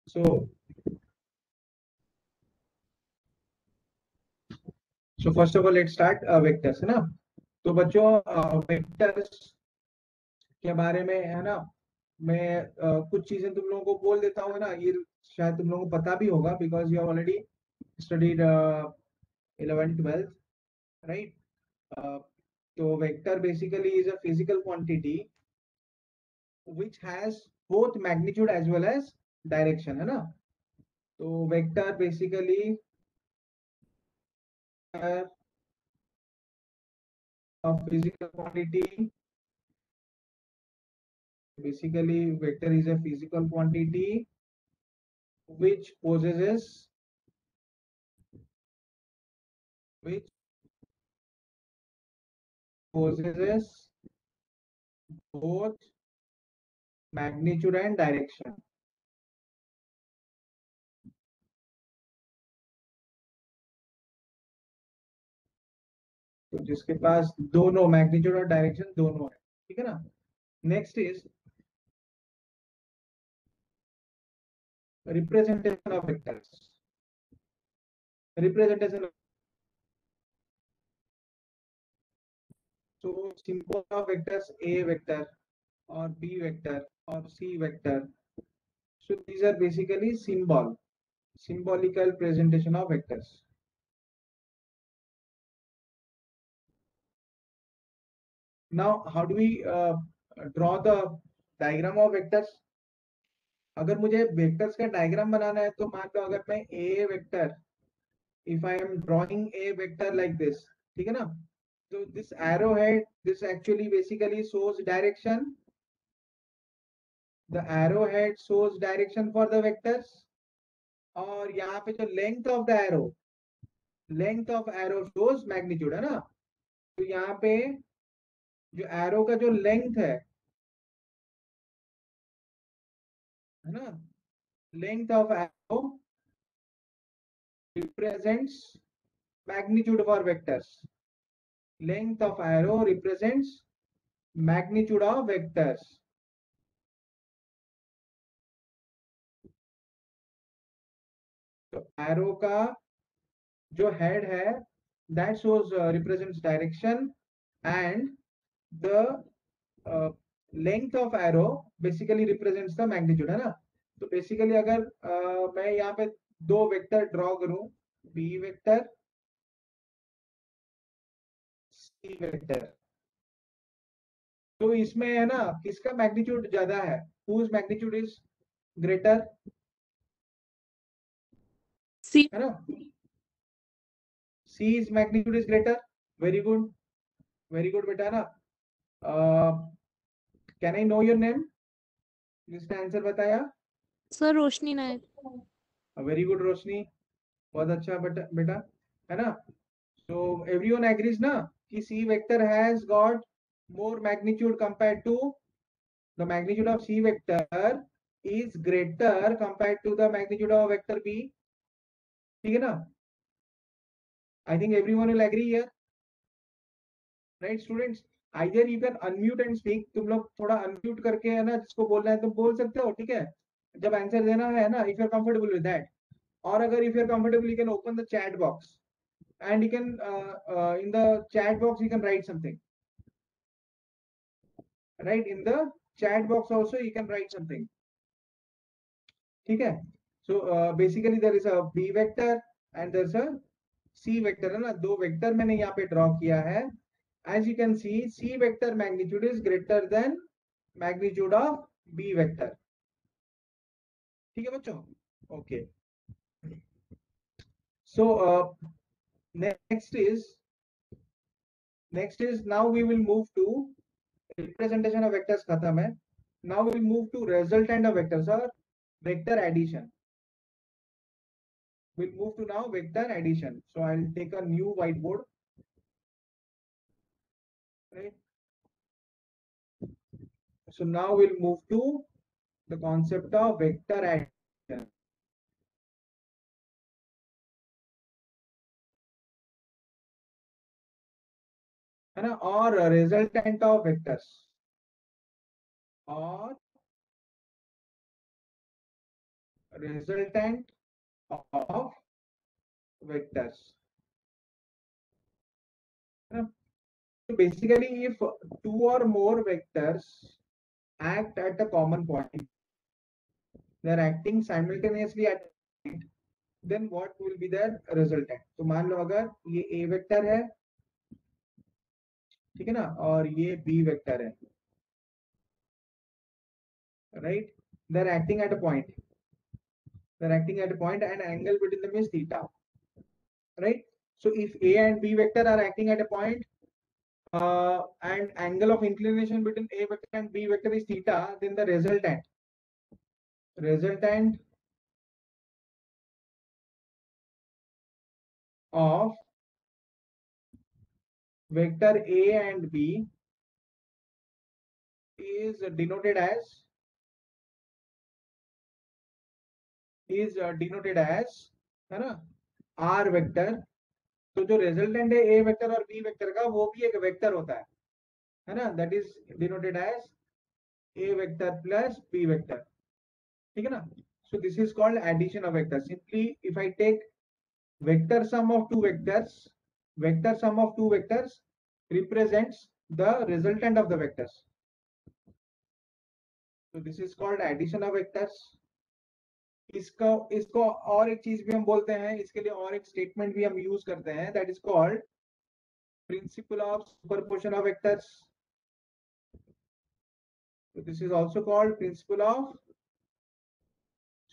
So first of all let's start vectors, है ना। तो बच्चों वेक्टर्स के बारे में है ना, मैं कुछ चीजें तुम लोगों को बोल देता हूँ ना, ये शायद तुम लोगों को पता भी होगा because you already studied 11th 12th, right. तो vector basically is a physical quantity which has both magnitude as well as direction, है ना। तो vector basically physical quantity, basically vector is a physical quantity which which possesses both magnitude and direction। तो जिसके पास दोनों magnitude और direction दोनों है, ठीक है ना। Next is representation of vectors. Representation, so symbol of vectors A vector or B vector or C vector. So these are basically symbolical presentation of vectors. Now how do we draw the diagram of vectors? अगर मुझे vectors का diagram बनाना है तो मान लो अगर मैं a vector, if I am drawing a vector like this, ठीक है ना। तो this arrowhead, this actually basically shows direction, the arrowhead shows direction for the vectors, और यहाँ पे जो length of arrow shows magnitude, है ना। तो यहाँ पे जो एरो का जो लेंथ है ना, length of arrow represents magnitude for vectors. Length of arrow represents magnitude of vectors. तो एरो का जो हेड है that shows represents direction, and the length of arrow basically represents the magnitude, है ना। तो बेसिकली अगर मैं यहाँ पे दो वेक्टर ड्रॉ करूं, बी वेक्टर, सी वेक्टर, तो इसमें है ना किसका मैग्नीट्यूड ज्यादा है, हुज मैग्नीट्यूड इज ग्रेटर, सी। है ना। सी is magnitude is greater. Very good, very good बेटा, ना। Can I know your name, जिसने आंसर बताया? सर रोशनी नायक। वेरी गुड रोशनी, बहुत अच्छा बेटा बेटा, है ना। So everyone agrees ना कि C vector has got more magnitude compared to the magnitude of C vector is greater compared to the magnitude of vector B, ठीक है ना। I think everyone will agree here, right students? Either you can unmute and speak, तुम लोग थोड़ा unmute करके है ना जिसको बोलना है तुम बोल सकते हो, ठीक है, जब आंसर देना है ना, if you are comfortable with that। और अगर if you are comfortable you can open the chat box and you can in the chat box you can write something, right? In the chat box also you can write something, ठीक है। So basically there is a B vector and there is a C vector, है ना। दो vector मैंने यहाँ पे draw किया है। As you can see C vector magnitude is greater than magnitude of B vector, ठीक है बच्चों। Okay, so next is now we will move to representation of vectors, खत्म है। Now we will move to resultant of vectors और vector addition. We'll move to now vector addition. So I'll take a new whiteboard. Right. So now we'll move to the concept of vector addition. है ना, और resultant of vectors, और resultant of vectors. So basically, if two or more vectors act at a common point, they are acting simultaneously at a point, then what will be their resultant? तो मान लो अगर ये a vector है, ठीक है ना, और ये b वेक्टर है, right? They are acting at a point. They are acting at a point, and angle between them is theta, right? So if a and b vector are acting at a point, and angle of inclination between a vector and b vector is theta, then the resultant of vector a and b is denoted as है ना r vector. तो जो resultant है a vector और b vector का, वो भी एक वेक्टर होता है ना, that is denoted as a vector plus b vector, ठीक है ना. So this is called addition of vectors. Simply, if I take vector sum of two vectors represents the resultant of the vectors. So this is called addition of vectors. इसको और एक चीज भी हम बोलते हैं, इसके लिए और एक स्टेटमेंट भी हम यूज करते हैं, that is called principle of superposition of vectors. So this is also called principle of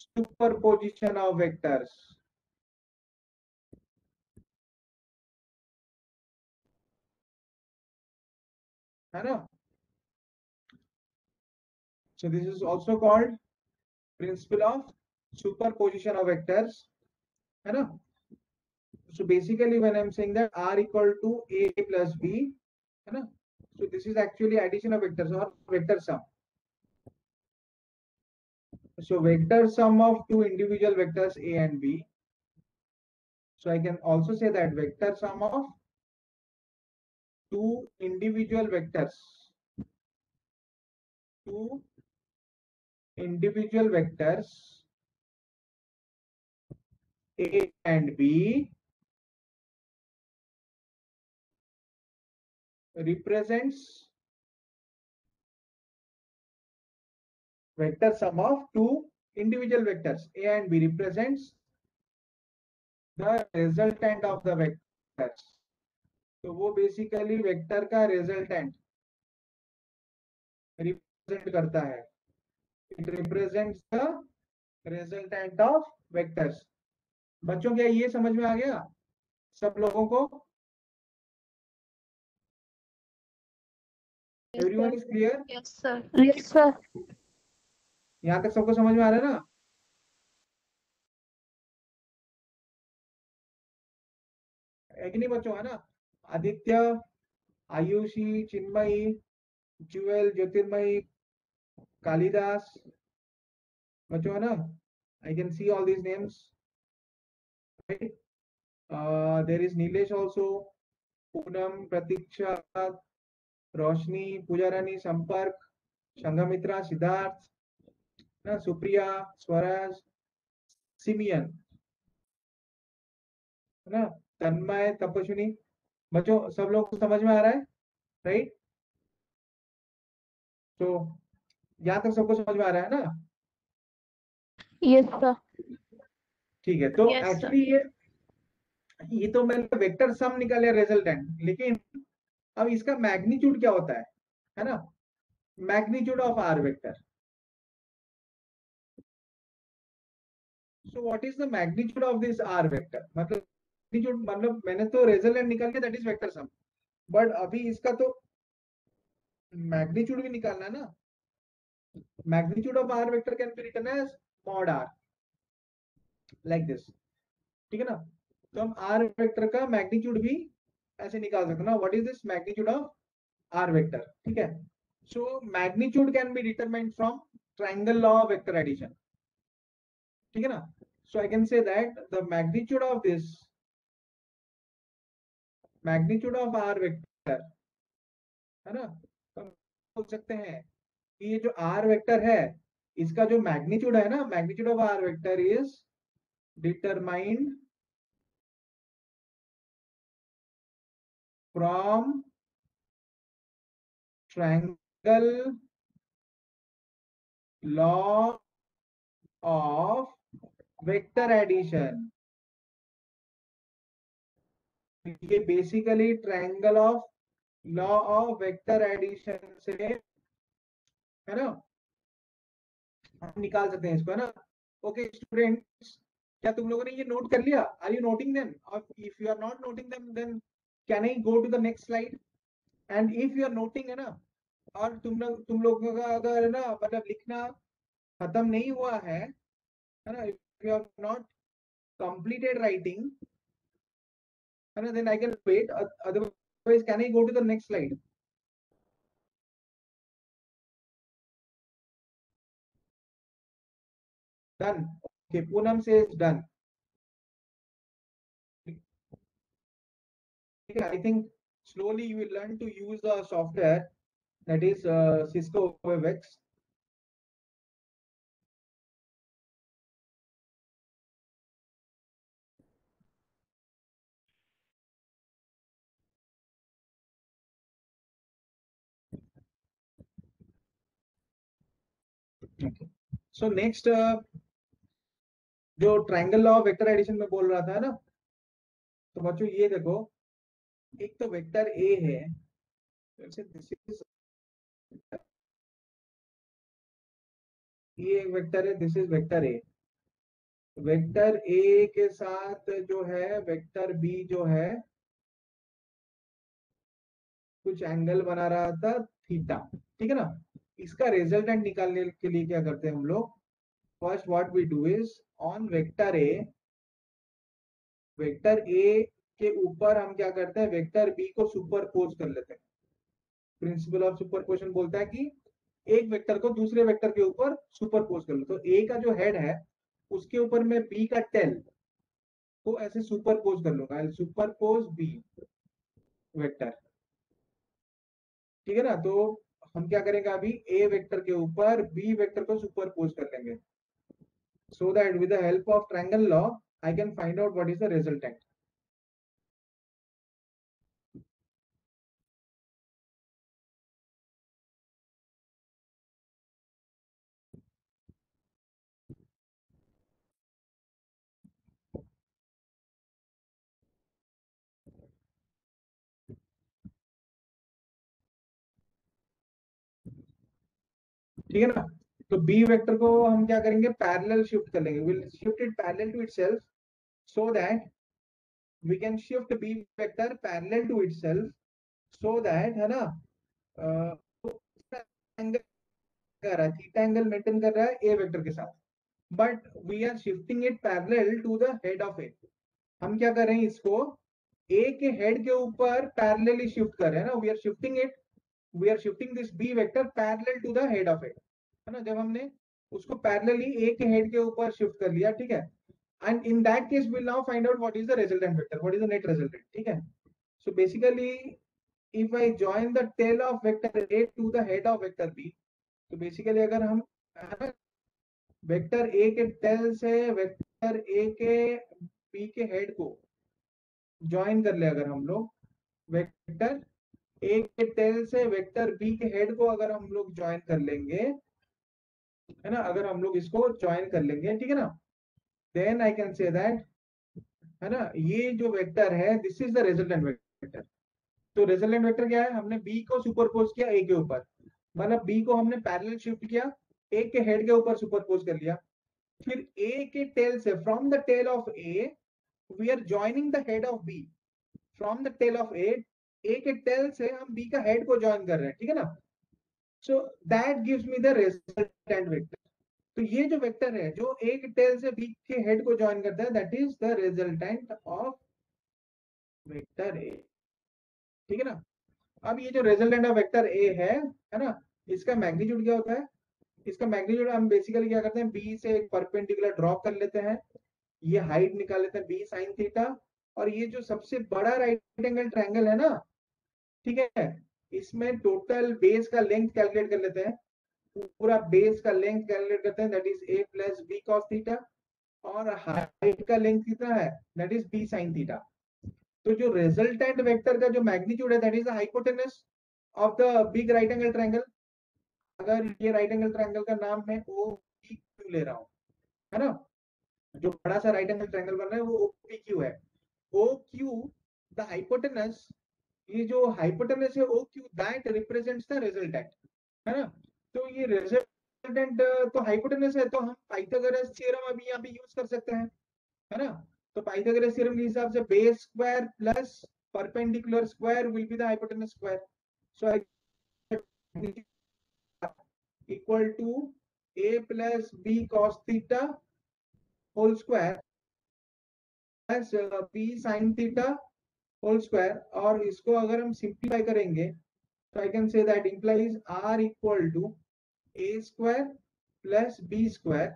superposition of vectors. है ना. So this is also called principle of superposition of vectors. है ना. So basically when I'm saying that r equal to a plus b, है ना, so this is actually addition of vectors or vector sum. So vector sum of two individual vectors a and b. So I can also say that vector sum of two individual vectors a and b represents vector sum of two individual vectors a and b represents the resultant of the vectors. तो वो basically vector का resultant represent करता है. It represents the resultant of vectors. बच्चों क्या ये समझ में आ गया सब लोगों को? Everyone is clear? Yes, sir. Yes, sir. यहाँ तक सबको समझ में आ रहा है ना? है कि नहीं बच्चों? है ना. आदित्य, आयुषी, चिन्मयी, ज्वेल, ज्योतिर्मयी, कालिदास, बच्चों है ना. I can see all these names, right? There is Nilesh also, Poonam, Pratiksha, Roshni, Pujarani, Sampark, Shangamitra, Siddharth, ना, सुप्रिया, स्वराज, सिमियन, है ना, तन्मय, तपस्विनी. बच्चों सब लोग को समझ में आ रहा है, राइट? तो यहाँ तक सबको समझ में आ रहा है ना? Yes, sir. ठीक है. तो Yes, sir. एक्चुअली ये तो मैंने वेक्टर सम निकाला रिजल्टेंट, लेकिन अब इसका मैग्नीट्यूड क्या होता है ना, magnitude of R vector. So what is the magnitude of this R vector? मतलब मैंने तो रिजल्टेंट निकाल लिया, that is vector sum, but अभी इसका तो मैग्नीट्यूड भी निकालना है ना. Magnitude of R vector can be written as mod R, like this, ठीक है ना. तो हम आर वेक्टर का मैग्नीट्यूड भी ऐसे निकाल सकते हैं ना. What is this magnitude of R vector? ठीक है. So magnitude can be determined from triangle law of vector addition, ठीक है ना. So I can say that the magnitude of this magnitude of R vector, है ना, तो हम बोल सकते हैं कि ये जो आर वेक्टर है, इसका जो मैग्नीट्यूड है ना, magnitude of R vector is determined from triangle law of vector addition. ये basically triangle of law of vector addition से, है ना, हम निकाल सकते हैं इसको, है ना। ओके स्टूडेंट्स, क्या तुम लोगों ने ये नोट कर लिया? Are you noting them? और if you are not noting them then can I go to the next slide? And if you are noting, है ना, और तुम लोगों का अगर, है ना, मतलब लिखना खत्म नहीं हुआ है ना, if you have not completed writing, है ना, then I can wait, otherwise can I go to the next slide? Done. Okay, Poonam says done. Okay, I think slowly you will learn to use the software, that is Cisco WebEx. Okay. So next, जो triangle law of vector addition में बोल रहा था ना, तो बच्चों ये देखो, एक तो वेक्टर ए है, जैसे दिस इज, ये एक वेक्टर है, this is vector A. Vector A के साथ जो है वेक्टर बी जो है कुछ एंगल बना रहा था थीटा, ठीक है ना। इसका रिजल्टेंट निकालने के लिए क्या करते हैं हम लोग? First what we do is, on vector A के ऊपर हम क्या करते हैं, वेक्टर बी को सुपरपोज कर लेते हैं। प्रिंसिपल ऑफ सुपरपोजिशन बोलता है कि एक वेक्टर को दूसरे वेक्टर के ऊपर सुपरपोज कर लो। तो ए का जो हेड है उसके ऊपर मैं बी का टेल को ऐसे सुपरपोज कर लूंगा, सुपरपोज बी वेक्टर, ठीक है ना। तो हम क्या करेंगे, अभी ए वेक्टर के ऊपर बी वेक्टर को सुपरपोज कर लेंगे, so that with the help of triangle law I can find out what is the resultant. ठीक है ना। तो बी वेक्टर को हम क्या करेंगे, पैरेलल शिफ्ट कर लेंगे, will shift it parallel to itself, so that we can shift b vector parallel to itself, so that, है ना, एंगल कर रहा है, थीटा एंगल मेंटेन कर रहा है ए वेक्टर के साथ, but we are shifting it parallel to the head of A. हम क्या कर रहे हैं, इसको ए के हेड के ऊपर पैरेलली शिफ्ट कर रहे हैं ना, we are shifting this B vector parallel to the head of A, है ना। जब हमने उसको पैरेलली ए के हेड के ऊपर शिफ्ट कर लिया, ठीक है, and in that case will now find out what is the resultant vector, what is the net resultant, ठीक है। So basically if I join the tail of vector A to the head of vector B, तो basically अगर हम vector A के tail से vector A के B के head को ज्वाइन कर ले, अगर हम लोग वेक्टर ए के टेल से वेक्टर बी के हेड को अगर हम लोग ज्वाइन कर लेंगे, है ना, अगर हम लोग इसको ज्वाइन कर लेंगे, ठीक है ना, then I can say that, है ना, ये जो वेक्टर है this is the resultant vector. तो रिजल्टेंट वेक्टर क्या है, हमने बी को सुपरपोज किया ए के ऊपर, मतलब बी को हमने पैरेलल शिफ्ट किया, ए के हेड के ऊपर सुपरपोज कर लिया, फिर ए के टेल से, from the tail of A we are joining the head of B, from the tail of A के टेल से हम बी का हेड को ज्वाइन कर रहे हैं, ठीक है ना। So that gives me the resultant vector. तो ये जो वेक्टर है जो ए के टेल से बी के हेड को ज्वाइन करता है, that is the resultant of vector ए, ठीक है ना। अब ये जो रिजल्टेंट ऑफ वेक्टर ए है ना, इसका मैग्नीट्यूड क्या होता है? इसका मैग्नीट्यूड हम बेसिकली क्या करते हैं, बी से एक परपेंडिकुलर ड्रॉ कर लेते हैं, ये हाइट निकाल लेते हैं बी साइन थीटा, और ये जो सबसे बड़ा राइट एंगल ट्रायंगल है ना, ठीक है, इसमें टोटल बेस का लेंथ कैलकुलेट कर लेते हैं, पूरा बेस का लेंथ कैलकुलेट करते हैं, that is a plus B cos theta, और हाइट का लेंथ कितना है, that is b sine theta. तो जो रिजल्टेंट वेक्टर का जो मैग्नीट्यूड है that is the hypotenuse of the big right angle triangle. अगर ये राइट एंगल ट्रायंगल का नाम मैं ओ पी क्यू ले रहा हूँ, है ना, जो बड़ा सा राइट एंगल ट्रायंगल बन रहा है वो ओ पी क्यू है। ओ क्यू द हाइपोटेनस, ये जो हाइपोटेनस है O Q, that represents the resultant, है ना। तो ये रिजल्टेंट तो हाइपोटेनस है, तो हम पाइथागोरस थ्योरम अभी यहाँ पे यूज कर सकते हैं, है ना। तो पाइथागोरस थ्योरम के हिसाब से base square plus perpendicular square will be the hypotenuse square. So I equal to a plus b cos theta whole square plus b sin theta whole square, और इसको अगर हम सिंप्लीफाई करेंगे तो I can say that implies r equal to a square plus b square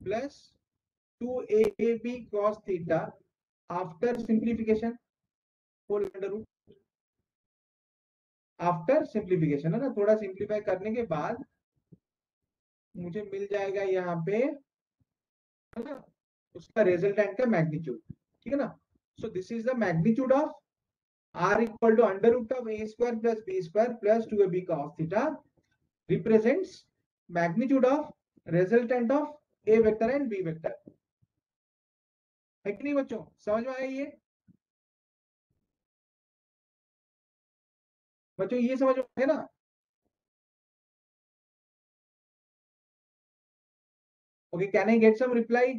plus 2ab cos theta after simplification whole under root. After simplification, है ना, थोड़ा simplify करने के बाद मुझे मिल जाएगा यहाँ पे, है ना, उसका रिजल्टेंट का मैग्नीट्यूड, ठीक है ना। So this is the magnitude of r equal to under root of a square plus b square plus 2ab cos theta represents magnitude of resultant of a vector and b vector. है कि नहीं बच्चों, समझ में आया ये बच्चों, ये समझ में है ना। Okay, can I get some reply,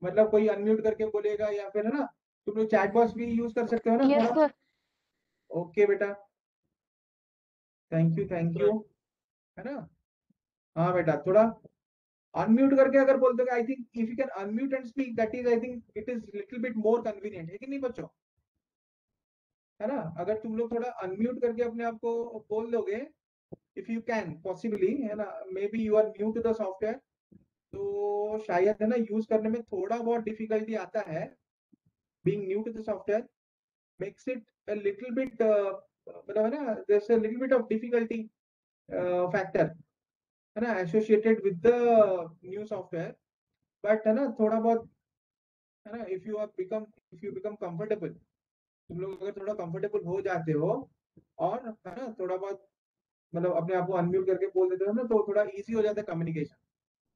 मतलब कोई अनम्यूट करके बोलेगा या फिर, है ना, तुम लोग चैट बॉक्स भी यूज कर सकते हो ना Yes, थोड़ा। sir. ओके बेटा, थैंक यू, है ना। हाँ बेटा, थोड़ा अनम्यूट करके अगर बोलते हो, I think if you can unmute and speak, that is I think it is little bit more convenient, है कि नहीं बच्चों, है ना। अगर तुम लोग थोड़ा अनम्यूट करके अपने आप को बोल दोगे, इफ यू कैन पॉसिबली, है ना, maybe you are new to the software, तो शायद, है ना, यूज करने में थोड़ा बहुत डिफिकल्टी आता है। Being new to the software makes it a little bit, मतलब, है ना, there is a little bit of difficulty factor, है ना, associated with the new software. But, है ना, थोड़ा बहुत, है ना, इफ यू बिकम कंफर्टेबल, तुम लोग अगर थोड़ा कंफर्टेबल हो जाते हो, और, है ना, थोड़ा बहुत, मतलब अपने आप को अनम्यूट करके बोल देते हो ना, तो थोड़ा इजी हो जाता है कम्युनिकेशन।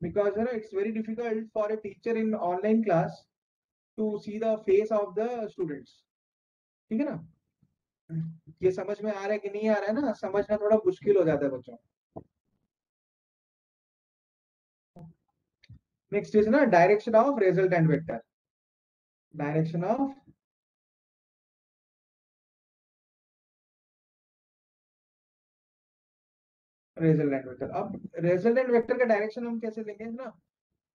बिकॉज, है ना, it's very difficult for a teacher in online class to see the face of the students, ठीक है ना। ये समझ में आ रहा है कि नहीं आ रहा है ना, समझना थोड़ा मुश्किल हो जाता है बच्चों। नेक्स्ट इज ना direction of resultant vector. Direction of resultant vector. अब रिजल्टेंट वेक्टर का डायरेक्शन हम कैसे लेंगे, है ना।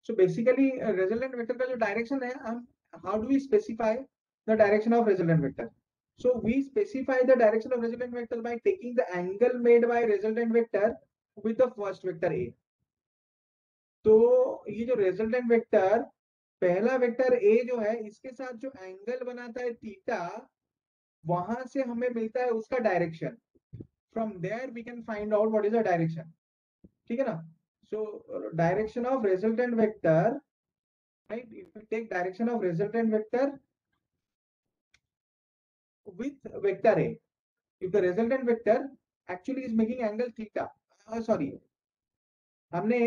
सो बेसिकली रिजल्टेंट वेक्टर का जो डायरेक्शन है, हम how do we specify the direction of resultant vector. So we specify the direction of resultant vector by taking the angle made by resultant vector with the first vector a। तो ये जो resultant vector, पहला vector a जो है, इसके साथ जो angle बनाता है थीटा, वहां से हमें मिलता है उसका direction. From there we can find out what is the direction, ठीक है ना। So direction of resultant vector, right, if you take direction of resultant vector with vector a, if the resultant vector actually is making angle theta, sorry, हमने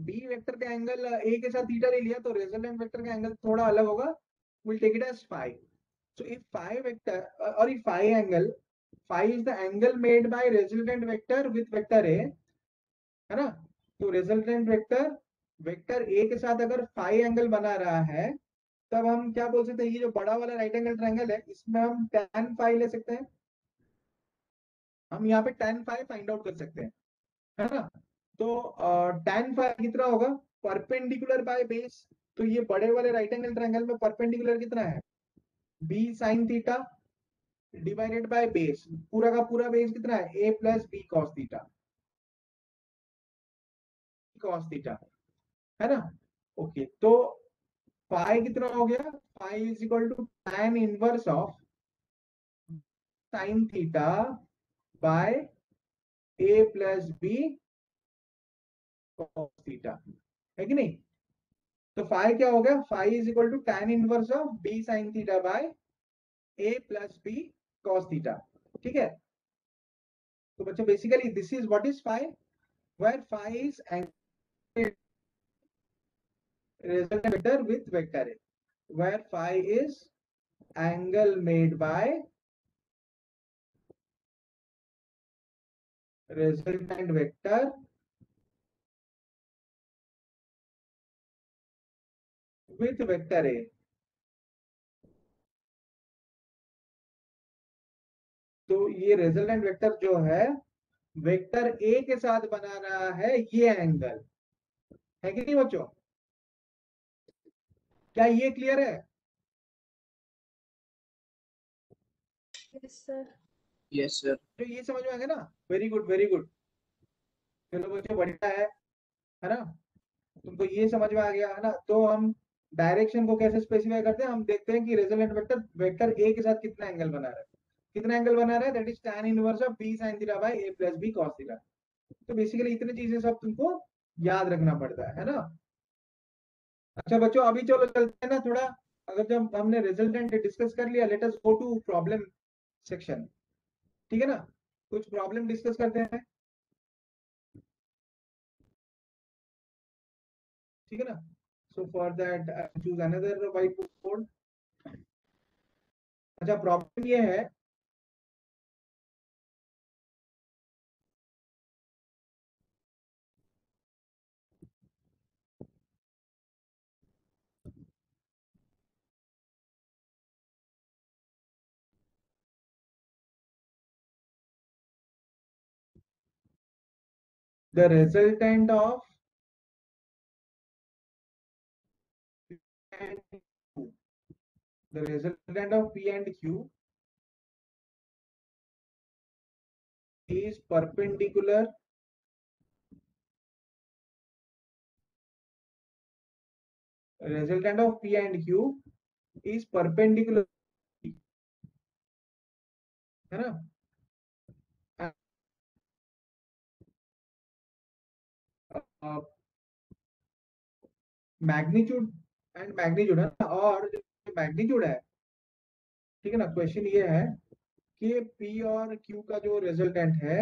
b vector का angle a के साथ theta ले लिया, तो resultant vector का angle थोड़ा अलग होगा, we'll take it as phi। So if phi vector, or if phi angle, phi is the angle made by resultant vector with vector a, है ना। तो रिजल्टेंट वेक्टर वेक्टर a के साथ अगर phi एंगल बना रहा है, तब हम क्या बोल सकते हैं, ये जो बड़ा वाला राइट एंगल ट्रायंगल है, इसमें हम tan phi ले सकते हैं। हम यहाँ पे tan phi फाइंड आउट कर सकते हैं, है ना। तो tan phi कितना होगा, परपेंडिकुलर बाय बेस। तो ये बड़े वाले राइट एंगल ट्रायंगल में परपेंडिकुलर कितना है, b sin theta divided by base, पूरा का पूरा बेस कितना है, a plus B cos theta, cos theta, है ना। ओके, तो फाई कितना हो गया, phi is equal to tan inverse of sin theta by a plus B cos theta, है कि नहीं? तो फाई क्या हो गया? Phi is equal to tan inverse of b sin theta by a plus b cos theta, ठीक है? तो बच्चों basically this is what is phi, where phi is resultant vector with vector a, where phi is angle made by resultant vector with vector a. तो ये resultant vector जो है vector A के साथ बना रहा है ये एंगल, है कि नहीं बच्चों? क्या ये क्लियर है? Yes, sir. Yes, sir. तो ये समझ में आ गया ना? वेरी गुड वेरी गुड, चलो बच्चों बढ़िया है ना? तुमको ये समझ में आ गया है ना? तो हम डायरेक्शन को कैसे स्पेसिफाई करते हैं? हम देखते हैं कि रिजल्टेंट वेक्टर वेक्टर ए के साथ कितना एंगल बना रहा है, कितना एंगल बना रहा है, that is tan inverse of b sin theta by a plus b cos theta. तो बेसिकली इतनी चीजें सब तुमको याद रखना पड़ता है ना? अच्छा बच्चों अभी चलो चलते हैं ना थोड़ा, अगर जब हमने रिजल्टेंट डिस्कस कर लिया, let us go to problem section, ठीक है ना? कुछ प्रॉब्लम डिस्कस करते हैं, ठीक है ना? So for that choose another white board. अच्छा प्रॉब्लम ये है, the resultant of P and Q, the resultant of P and Q is perpendicular resultant of P and Q is perpendicular, है ना? मैग्नीट्यूड एंड मैग्नीट्यूड है ना, और magnitude है, ठीक है ना? क्वेश्चन ये है कि P और Q का जो रिजल्टेंट है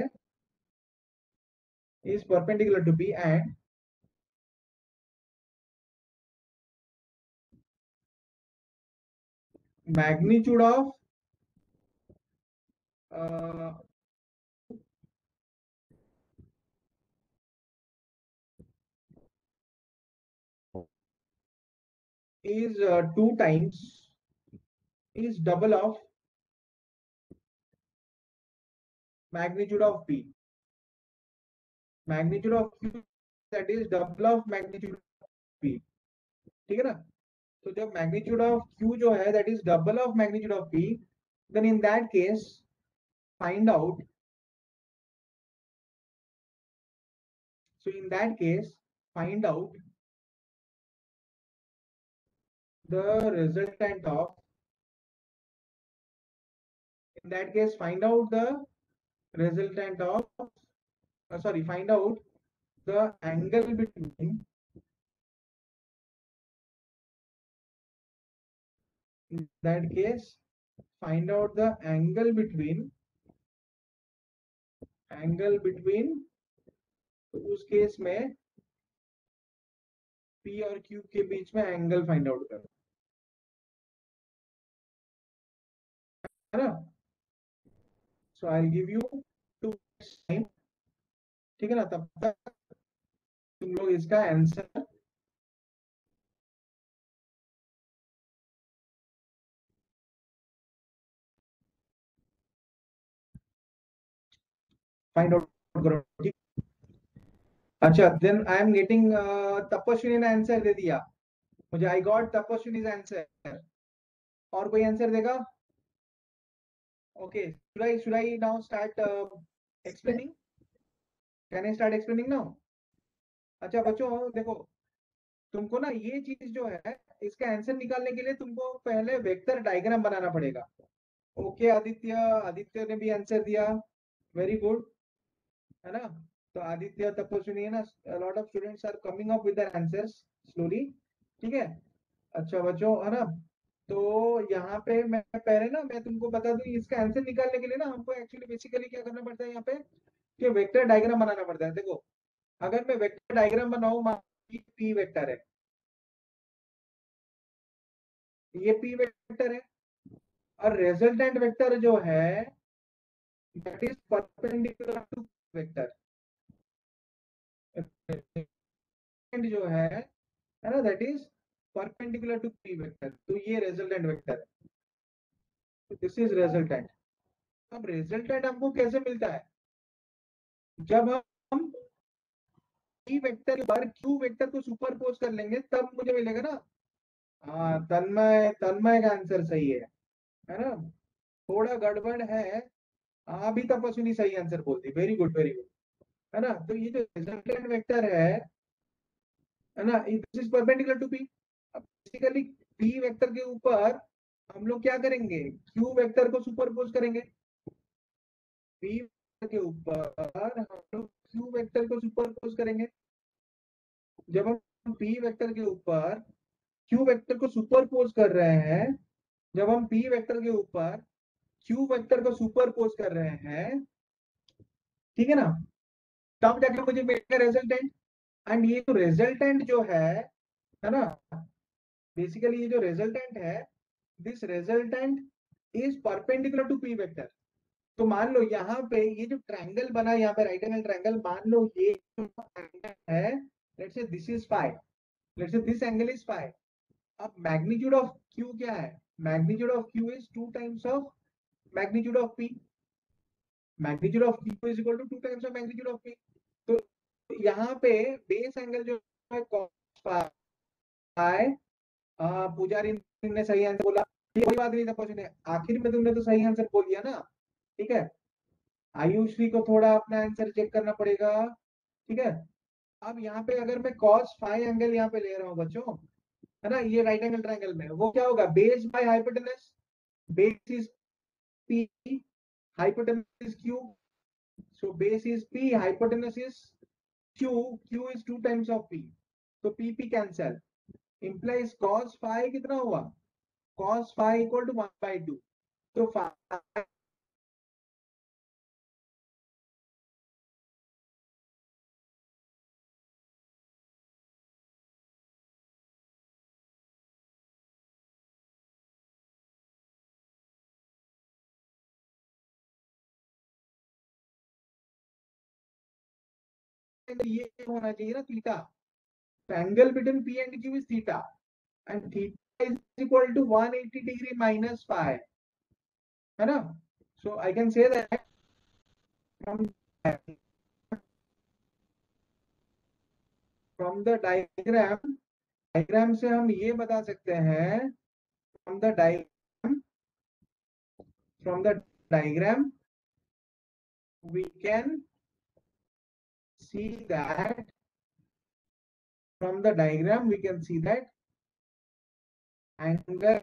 is perpendicular to P and magnitude of uh, is 2 times is double of magnitude of P, magnitude of Q that is double of magnitude of P, ठीक है ना? तो जब magnitude of Q जो है that is double of magnitude of P, then in that case find out, so in that case find out the resultant of, in that case find out the resultant of sorry, find out the angle between, in that case find out the angle between, तो उस case में P और Q के बीच में angle find out करो, है ना? So I will give you 2 time, ठीक है ना? तब तक तुम लोग इसका आंसर फाइंड आउट करो, ठीक? अच्छा देन आई एम गेटिंग तपस्विनी ने आंसर दे दिया मुझे, आई गॉट तपस्विनीज आंसर। और कोई आंसर देगा? Okay, should I now start explaining? Can I start explaining now? अच्छा बच्चों देखो, तुमको ना ये चीज जो है इसका आंसर निकालने के लिए तुमको पहले वेक्टर डायग्राम बनाना पड़ेगा। ओके आदित्य, आदित्य ने भी आंसर दिया, वेरी गुड, है ना? तो आदित्य तपस्विनी है ना, lot of students are coming up with their answers slowly, ठीक है। अच्छा बच्चों, है ना। तो यहाँ पे मैं पहले ना मैं तुमको बता दूं, इसका आंसर निकालने के लिए ना हमको एक्चुअली बेसिकली क्या करना पड़ता है यहाँ पे, कि वेक्टर डायग्राम बनाना पड़ता है। देखो, अगर मैं वेक्टर डायग्राम बनाऊं, मान पी वेक्टर है, ये पी वेक्टर है, और रिजल्टेंट वेक्टर जो है that is perpendicular to vector, जो है ना, that is perpendicular to P vector. तो ये रिजल्टेंट वेक्टर है, दिस इज रिजल्टेंट। अब रिजल्टेंट हमको कैसे मिलता है, जब हम पी वेक्टर पर क्यू वेक्टर को सुपरपोज कर लेंगे तब मुझे मिलेगा ना। हाँ, तन्मय तन्मय का आंसर सही है ना। थोड़ा गड़बड़ है, अभी तपस्विनी सही आंसर बोलती, वेरी गुड वेरी गुड, है ना। तो ये जो रिजल्टेंट वेक्टर है ना, this is perpendicular to P. अब बेसिकली पी वेक्टर के ऊपर हम लोग क्या करेंगे, क्यू वेक्टर को सुपरपोज करेंगे। पी वेक्टर के ऊपर हम लोग क्यू वेक्टर को सुपरपोज करेंगे। जब हम पी वेक्टर के ऊपर क्यू वेक्टर को सुपरपोज कर रहे हैं, जब हम पी वेक्टर के ऊपर क्यू वेक्टर को सुपरपोज कर रहे हैं, ठीक है ना, तब जाके मुझे मिलेगा रिजल्टेंट। एंड ये जो रिजल्टेंट जो है ना, बेसिकली ये जो रिजल्टेंट है, this resultant is perpendicular to P vector. तो मान लो यहाँ पे ये जो ट्रायंगल बना है, यहाँ पे राइट एंगल ट्रायंगल, मान लो ये एंगल है, let's say this is phi, let's say this angle is phi. अब मैग्नीट्यूड ऑफ क्यू क्या है, magnitude of Q is 2 times of magnitude of P, magnitude of Q is equal to 2 times of magnitude of P. तो यहाँ पे base angle जो है cos phi, पुजारी ने सही आंसर बोला, ये कोई बात नहीं था क्वेश्चन है, आखिर में तुमने तो सही आंसर बोल दिया ना, ठीक है। आयुश्री को थोड़ा अपना आंसर चेक करना पड़ेगा, ठीक है। अब यहाँ पे अगर मैं cos फाई एंगल यहाँ पे ले रहा हूँ बच्चों, है ना, ये राइट एंगल ट्रायंगल में वो क्या होगा, base by hypotenuse, base is P, hypotenuse is q, so base is p, hypotenuse is q, q is 2 times of p, तो p p cancel, implies cos phi कितना हुआ, cos phi equal to 1 by 2। तो phi ये होना चाहिए ना theta, तो angle between p and q is theta, and theta is equal to 180 degree minus phi, है ना। So I can say that from from the diagram से हम ये बता सकते हैं, from the diagram we can see that, from the diagram we can see that angle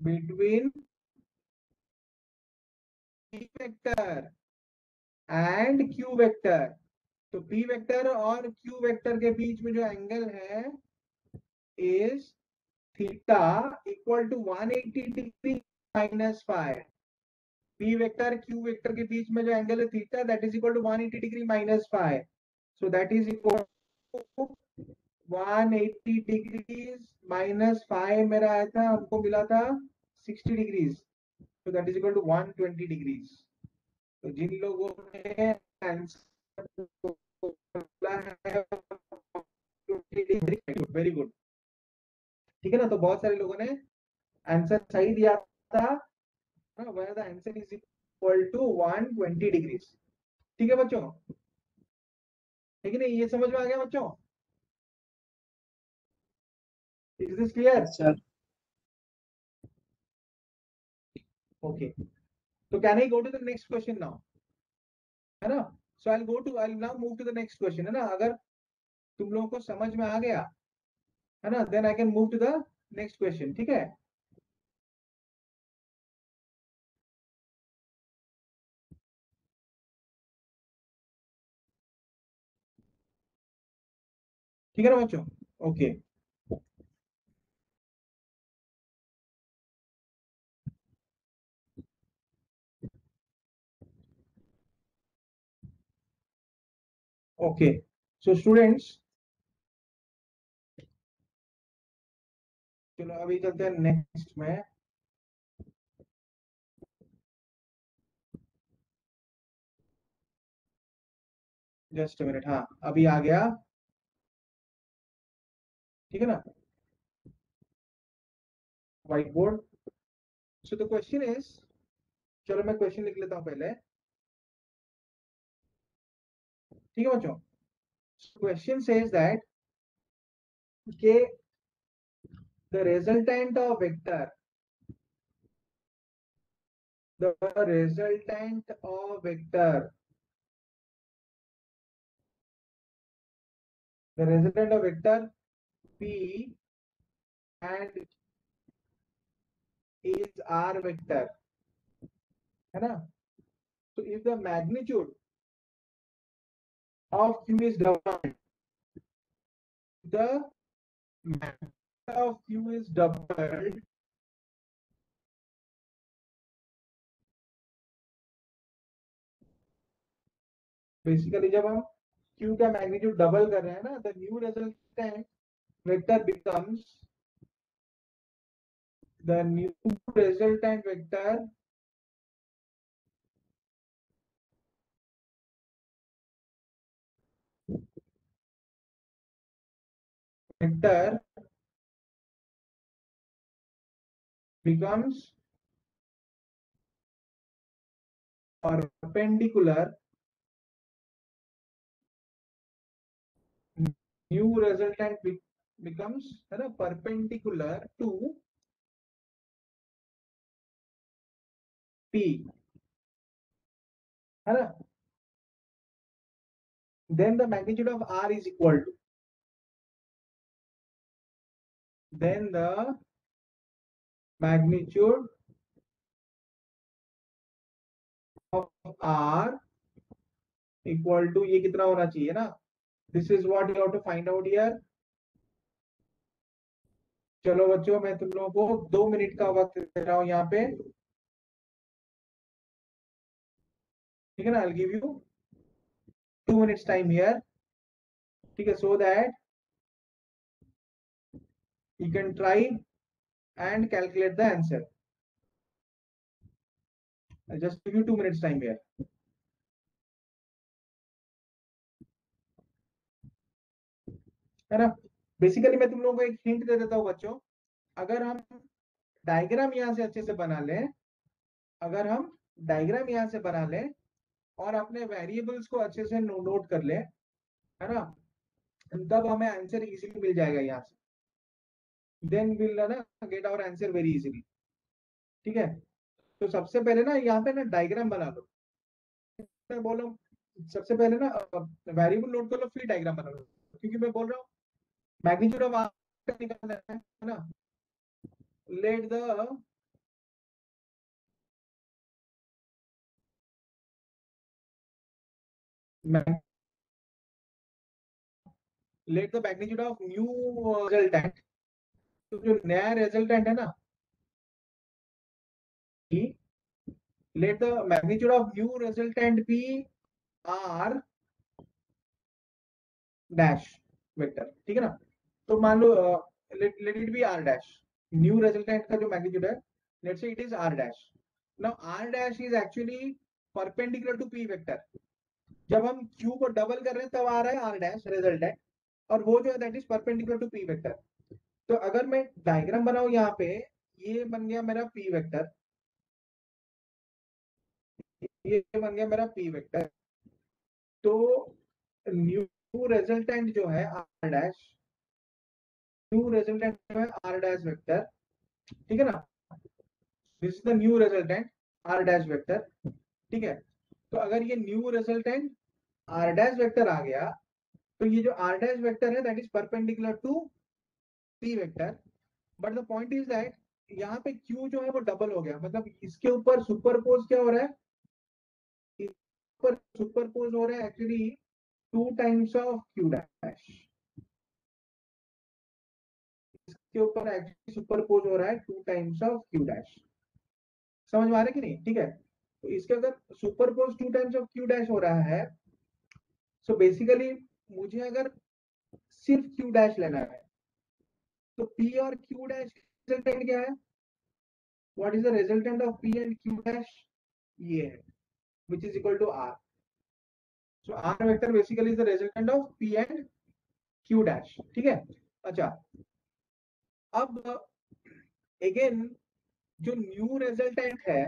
between p vector and q vector। तो p vector और q vector के बीच में जो एंगल है is theta equal to 180 degree minus five. p vector q vector के बीच में जो एंगल है theta, that is equal to 180 degree minus five, so that is equal to 180 degrees minus five मेरा आया था, हमको मिला था 60 डिग्रीज, तो that is equal to 120 degrees. तो जिन लोगों ने आंसर बोला है वेरी गुड, ठीक है ना। तो बहुत सारे लोगों ने आंसर सही दिया था, where the answer is equal to 120 degrees, ठीक है बच्चों, ठीक है नहीं, ये समझ में आ गया बच्चों, is this clear. Yes, sir. Okay, तो can I go to the next question now, है ना। So I now move to the next question, है ना। अगर तुम लोगों को समझ में आ गया, है ना, then I can move to the next question, ठीक है। ठीक है ना बच्चों? Okay okay. सो स्टूडेंट्स, चलो अभी चलते हैं नेक्स्ट में। जस्ट मिनट, हाँ अभी आ गया, ठीक है ना, white board. So the question is, चलो मैं क्वेश्चन लिख लेता हूँ पहले, ठीक है बच्चों? क्वेश्चन सेज दैट के the resultant of vector, the resultant of vector, the resultant of vector p and is r vector, है ना? So if the magnitude of q is doubled, the magnitude of q is doubled, basically जब हम q का magnitude double कर रहे हैं ना, the new resultant vector becomes, the new resultant vector vector becomes perpendicular, new resultant becomes, है ना, perpendicular to p, है ना? Then the magnitude of r is equal to, then the magnitude of r equal to, ये कितना होना चाहिए ना, this is what you have to find out here. चलो बच्चों, मैं तुम लोगों को 2 मिनट का वक्त दे रहा हूं यहाँ पे, ठीक है ना? I give you 2 minutes time here, ठीक है, so that you can try and calculate the answer. I just give you 2 minutes time here, है ना? बेसिकली मैं तुम लोगों को एक हिंट दे देता हूँ बच्चों, अगर हम डायग्राम यहाँ से अच्छे से बना लें, अगर हम डायग्राम यहाँ से बना लें और अपने वेरिएबल्स को अच्छे से नोट कर लें, है ना, तब हमें आंसर इजीली मिल जाएगा यहाँ से। देन विल ना get our answer very easily, ठीक है? तो सबसे पहले ना यहाँ पे ना डायग्राम बना लो, मैं बोल रहा हूँ सबसे पहले ना वेरिएबल नोट कर लो, फिर डायग्राम बना लो, क्योंकि मैं बोल रहा हूँ मैग्नीट्यूड ऑफ आर निकालना है ना। Let the let the magnitude of new resultant, तो जो नया रिजल्टेंट है ना, let the magnitude of new resultant be R dash vector, ठीक है ना? तो मान लो let it be R dash, new resultant का जो मैग्नीट्यूड है, let's say it is R dash. Now R dash is actually perpendicular to P vector, जब हम क्यू को डबल कर रहे हैं तब आ रहा है आर डैश रिजल्टेंट, और वो जो है that is perpendicular to P vector. तो अगर मैं डायग्राम बनाऊं यहाँ पे, ये बन गया मेरा पी वेक्टर, ये बन गया मेरा पी वेक्टर। तो न्यू रिजल्टेंट जो है आर डैश, न्यू रिजल्टेंट जो है आर डैश वेक्टर, ठीक है ना? This is the new resultant R dash vector, ठीक है? तो अगर ये new resultant R dash vector आ गया, तो ये जो आर डैश वेक्टर है that is perpendicular to P vector. But the point is that यहाँ पे क्यू जो है वो डबल हो गया, मतलब इसके ऊपर सुपरपोज क्या हो रहा है, इस पर सुपरपोज हो रहा है actually 2 times of Q dash, इसके ऊपर एक्चुअली सुपरपोज हो रहा है 2 टाइम्स ऑफ क्यू डैश। समझ में आ रहा है कि नहीं? ठीक है, तो इसके अगर superpose 2 times of Q dash हो रहा है, सो बेसिकली मुझे अगर सिर्फ क्यू डैश लेना है, तो पी और क्यू डैश रिजल्टेंट क्या है? What is the resultant of P and Q dash? ये है, which is equal to R. So R vector basically is the resultant of P and Q dash. ठीक है, अच्छा, अब अगेन जो न्यू रिजल्टेंट है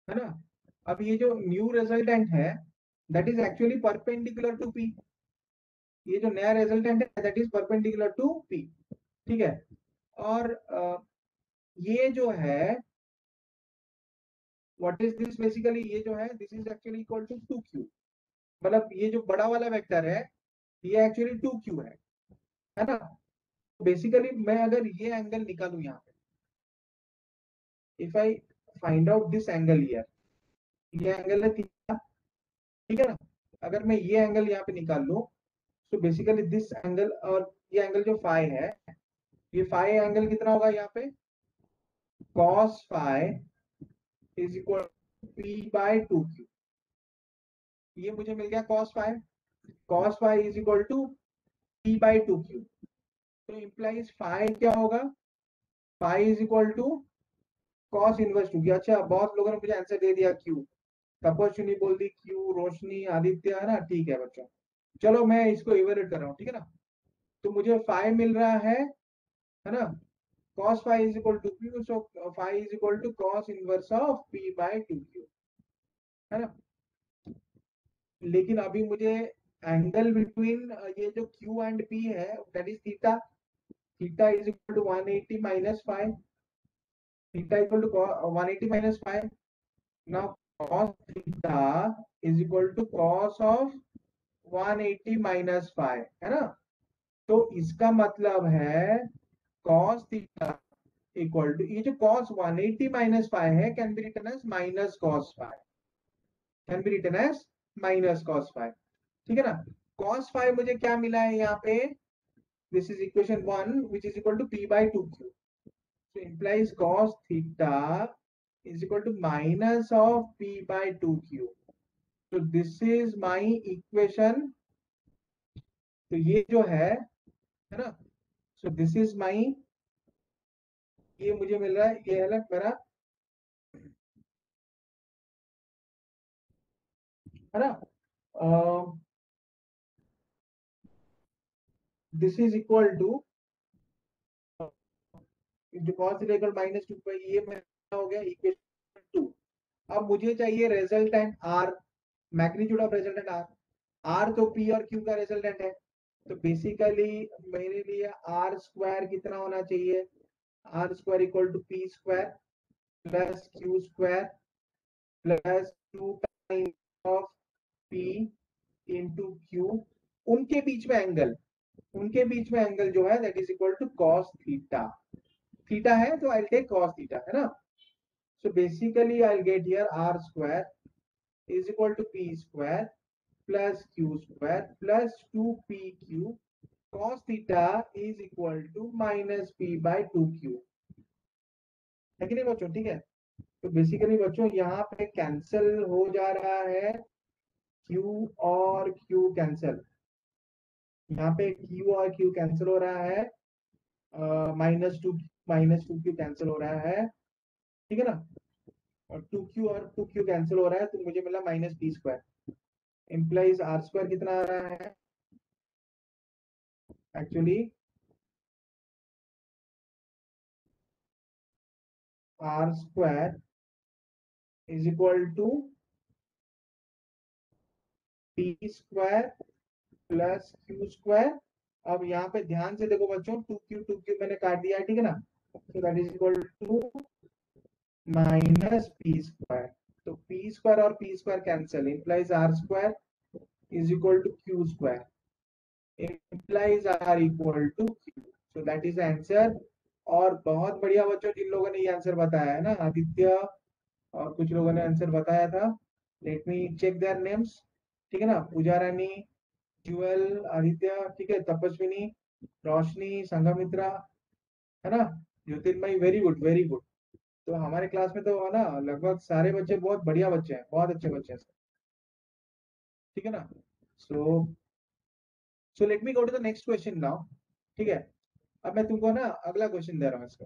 ना, अब ये जो न्यू रिजल्टेंट है that is actually perpendicular to P. ये जो नया रिजल्टेंट है that is perpendicular to P. ठीक है, और ये जो है व्हाट इज दिस, बेसिकली ये जो है this is actually equal to 2q। मतलब ये जो बड़ा वाला वेक्टर है ये एक्चुअली 2q है ना। बेसिकली मैं अगर ये एंगल निकालूं यहाँ पे, if I find out this angle here, ये एंगल है थीटा, ठीक है ना। अगर मैं ये एंगल यहाँ पे निकाल लूं, तो बेसिकली दिस एंगल और ये एंगल जो फाई है, ये फाई एंगल कितना होगा यहाँ पे? Cos phi is equal P by 2q। ये मुझे मिल गया cos phi. Cos phi is equal to P by 2q। तो इम्प्लाइज फाई क्या होगा? Phi is equal to cos inverse 2q। अच्छा, बहुत लोगों ने मुझे आंसर दे दिया क्यू। तपस्विनी बोल दी क्यू, रोशनी, आदित्य, है ना। ठीक है बच्चों, चलो मैं इसको इवेलुएट कर रहा हूँ, ठीक है ना। तो मुझे फाई मिल रहा है ना, cos phi is equal to q, so phi is equal to cos inverse of p by 2q, है ना। लेकिन अभी मुझे एंगल बिटवीन ये जो q एंड p है that is theta. Theta is equal to 180 minus five. Theta equal to 180 minus five. Now cos theta is equal to cos of 180 minus five, है ना। तो इसका मतलब है cos थीटा इक्वल टू ये जो cos 180 minus five है can be written as minus cos five, can be written as minus cos five. ठीक है ना। cos फाइव मुझे क्या मिला है यहाँ पे? This is equation 1 which is equal to p by 2q। So implies cos theta is equal to minus of p by 2q। तो दिस इज माई इक्वेशन। तो ये जो है ना, सो दिस इज माई, ये मुझे मिल रहा है, ये है ना मेरा, है ना। दिस इज इक्वल टू जो cos इक्वल माइनस 2 ये मेरा हो गया इक्वेशन 2। अब मुझे चाहिए resultant R, magnitude of resultant R. R तो पी और क्यू का रिजल्टेंट है, तो बेसिकली मेरे लिए आर स्क्वायर कितना होना चाहिए? R square equal to P square plus Q square plus 2 times of P into Q. उनके बीच में एंगल, उनके बीच में एंगल जो है that is equal to cos theta. Theta है तो आई टेक कॉस थीटा, है ना। So basically I get here R square is equal to P square plus Q square plus 2pq cos theta is equal to minus p by 2q, है कि नहीं बच्चों? ठीक है, तो बेसिकली बच्चों यहाँ पे कैंसिल हो जा रहा है q और q कैंसिल, यहाँ पे q और q कैंसिल हो रहा है, माइनस टू क्यू कैंसिल हो रहा है, ठीक है ना। और 2q और 2q कैंसिल हो रहा है, तो मुझे मिला minus p square. Implies R square कितना आ रहा है actually? R square is equal to P square plus Q square. अब यहाँ पे ध्यान से देखो बच्चों, 2q मैंने काट दिया है, ठीक है ना। तो that is equal to minus P square. तो पी स्क्वायर और P square cancel, implies R square is equal to Q square, implies r equal to q, so that is the answer। और बहुत बढ़िया बच्चों जिन लोगों ने ये आंसर बताया है ना, आदित्य और कुछ लोगों ने आंसर बताया था, let me check their names, ठीक है ना। पूजा रानी, ज्वेल, आदित्य, ठीक है, तपस्विनी, रोशनी, संघमित्रा, है ना, ज्योतिर्मयी, वेरी गुड वेरी गुड। तो हमारे क्लास में तो है ना लगभग सारे बच्चे बहुत बढ़िया बच्चे हैं, बहुत अच्छे बच्चे हैं। ठीक है ना। So so let me go to the next question now. ठीक है, अब मैं तुमको ना अगला क्वेश्चन दे रहा हूँ इसका।